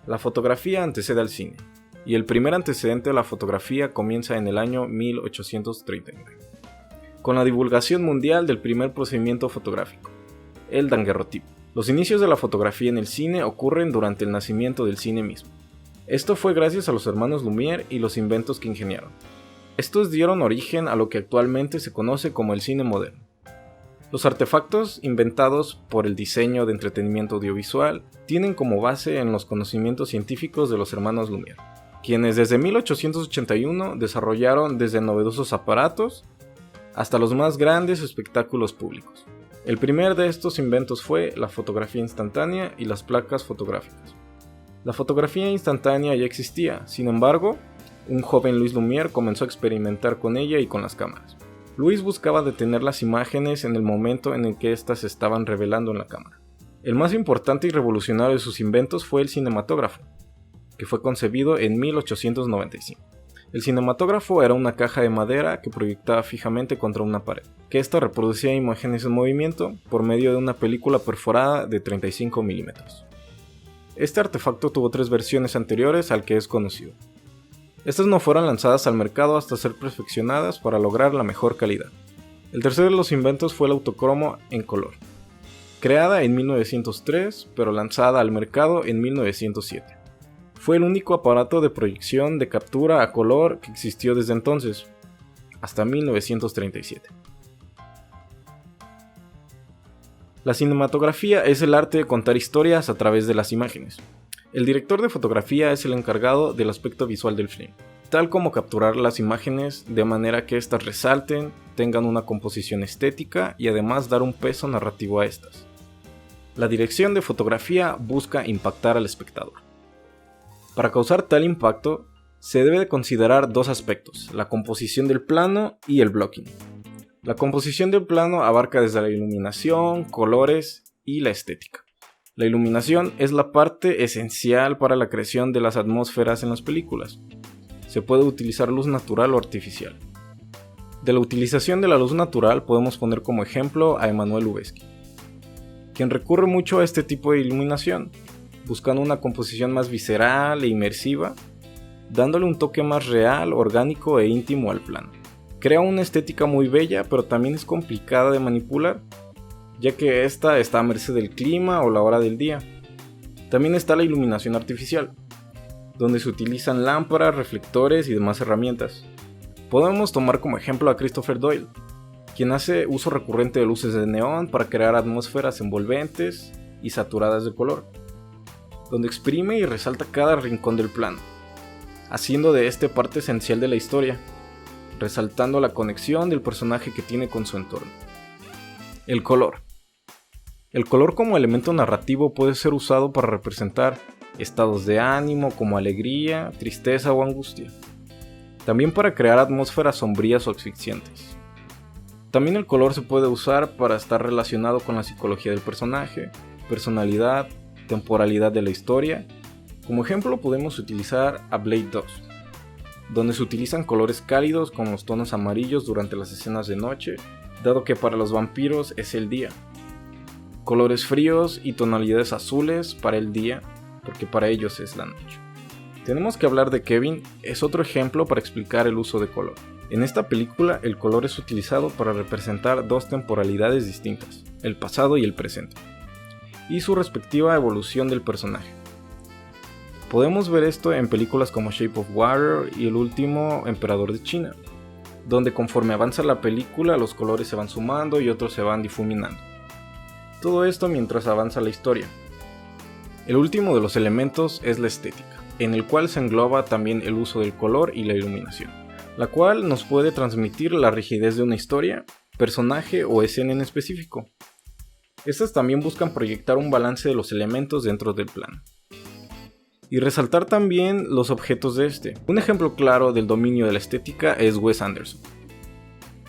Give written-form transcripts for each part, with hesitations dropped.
La fotografía antecede al cine, y el primer antecedente de la fotografía comienza en el año 1839, con la divulgación mundial del primer procedimiento fotográfico, el daguerrotipo. Los inicios de la fotografía en el cine ocurren durante el nacimiento del cine mismo. Esto fue gracias a los hermanos Lumière y los inventos que ingeniaron. Estos dieron origen a lo que actualmente se conoce como el cine moderno. Los artefactos inventados por el diseño de entretenimiento audiovisual tienen como base en los conocimientos científicos de los hermanos Lumière, quienes desde 1881 desarrollaron desde novedosos aparatos hasta los más grandes espectáculos públicos. El primer de estos inventos fue la fotografía instantánea y las placas fotográficas. La fotografía instantánea ya existía, sin embargo, un joven Louis Lumière comenzó a experimentar con ella y con las cámaras. Louis buscaba detener las imágenes en el momento en el que éstas se estaban revelando en la cámara. El más importante y revolucionario de sus inventos fue el cinematógrafo, que fue concebido en 1895. El cinematógrafo era una caja de madera que proyectaba fijamente contra una pared, que ésta reproducía imágenes en movimiento por medio de una película perforada de 35 milímetros. Este artefacto tuvo 3 versiones anteriores al que es conocido. Estas no fueron lanzadas al mercado hasta ser perfeccionadas para lograr la mejor calidad. El tercero de los inventos fue el autocromo en color, creada en 1903 pero lanzada al mercado en 1907. Fue el único aparato de proyección de captura a color que existió desde entonces, hasta 1937. La cinematografía es el arte de contar historias a través de las imágenes. El director de fotografía es el encargado del aspecto visual del film, tal como capturar las imágenes de manera que éstas resalten, tengan una composición estética y además dar un peso narrativo a estas. La dirección de fotografía busca impactar al espectador. Para causar tal impacto, se debe de considerar 2 aspectos, la composición del plano y el blocking. La composición del plano abarca desde la iluminación, colores y la estética. La iluminación es la parte esencial para la creación de las atmósferas en las películas. Se puede utilizar luz natural o artificial. De la utilización de la luz natural podemos poner como ejemplo a Emanuel Lubezki, quien recurre mucho a este tipo de iluminación, buscando una composición más visceral e inmersiva, dándole un toque más real, orgánico e íntimo al plano. Crea una estética muy bella, pero también es complicada de manipular, ya que esta está a merced del clima o la hora del día. También está la iluminación artificial, donde se utilizan lámparas, reflectores y demás herramientas. Podemos tomar como ejemplo a Christopher Doyle, quien hace uso recurrente de luces de neón para crear atmósferas envolventes y saturadas de color, donde exprime y resalta cada rincón del plano, haciendo de este parte esencial de la historia, resaltando la conexión del personaje que tiene con su entorno. El color. El color como elemento narrativo puede ser usado para representar estados de ánimo como alegría, tristeza o angustia. También para crear atmósferas sombrías o asfixiantes. También el color se puede usar para estar relacionado con la psicología del personaje, personalidad, temporalidad de la historia. Como ejemplo podemos utilizar a Blade 2, donde se utilizan colores cálidos con los tonos amarillos durante las escenas de noche, dado que para los vampiros es el día. Colores fríos y tonalidades azules para el día, porque para ellos es la noche. Tenemos que hablar de Kevin, es otro ejemplo para explicar el uso de color. En esta película el color es utilizado para representar 2 temporalidades distintas, el pasado y el presente, y su respectiva evolución del personaje. Podemos ver esto en películas como Shape of Water y El último emperador de China, donde conforme avanza la película los colores se van sumando y otros se van difuminando. Todo esto mientras avanza la historia. El último de los elementos es la estética, en el cual se engloba también el uso del color y la iluminación, la cual nos puede transmitir la rigidez de una historia, personaje o escena en específico. Estas también buscan proyectar un balance de los elementos dentro del plano, y resaltar también los objetos de este. Un ejemplo claro del dominio de la estética es Wes Anderson,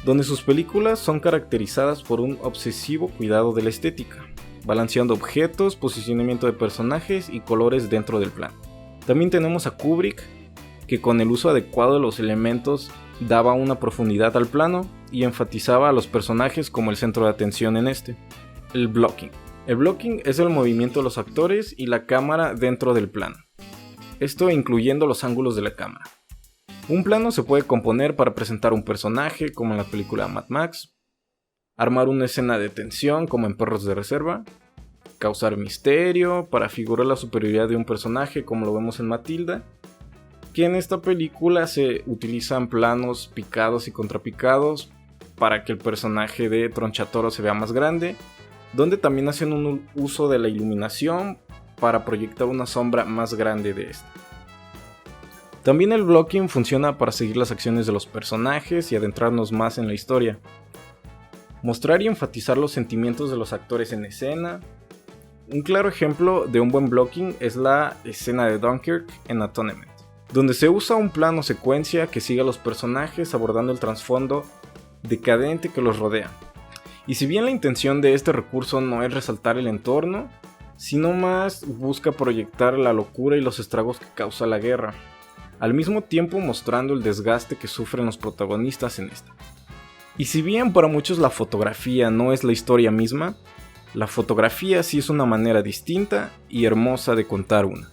donde sus películas son caracterizadas por un obsesivo cuidado de la estética, balanceando objetos, posicionamiento de personajes y colores dentro del plano. También tenemos a Kubrick, que con el uso adecuado de los elementos daba una profundidad al plano y enfatizaba a los personajes como el centro de atención en este. El blocking. El blocking es el movimiento de los actores y la cámara dentro del plano. esto incluyendo los ángulos de la cámara. Un plano se puede componer para presentar un personaje, como en la película Mad Max, armar una escena de tensión, como en Perros de Reserva, causar misterio, para figurar la superioridad de un personaje, como lo vemos en Matilda, que en esta película se utilizan planos picados y contrapicados para que el personaje de Tronchatoro se vea más grande, donde también hacen un uso de la iluminación para proyectar una sombra más grande de esta. También el blocking funciona para seguir las acciones de los personajes y adentrarnos más en la historia. Mostrar y enfatizar los sentimientos de los actores en escena. Un claro ejemplo de un buen blocking es la escena de Dunkirk en Atonement, donde se usa un plano secuencia que sigue a los personajes abordando el trasfondo decadente que los rodea. Y si bien la intención de este recurso no es resaltar el entorno, sino más busca proyectar la locura y los estragos que causa la guerra, al mismo tiempo mostrando el desgaste que sufren los protagonistas en esta. Y si bien para muchos la fotografía no es la historia misma, la fotografía sí es una manera distinta y hermosa de contar una.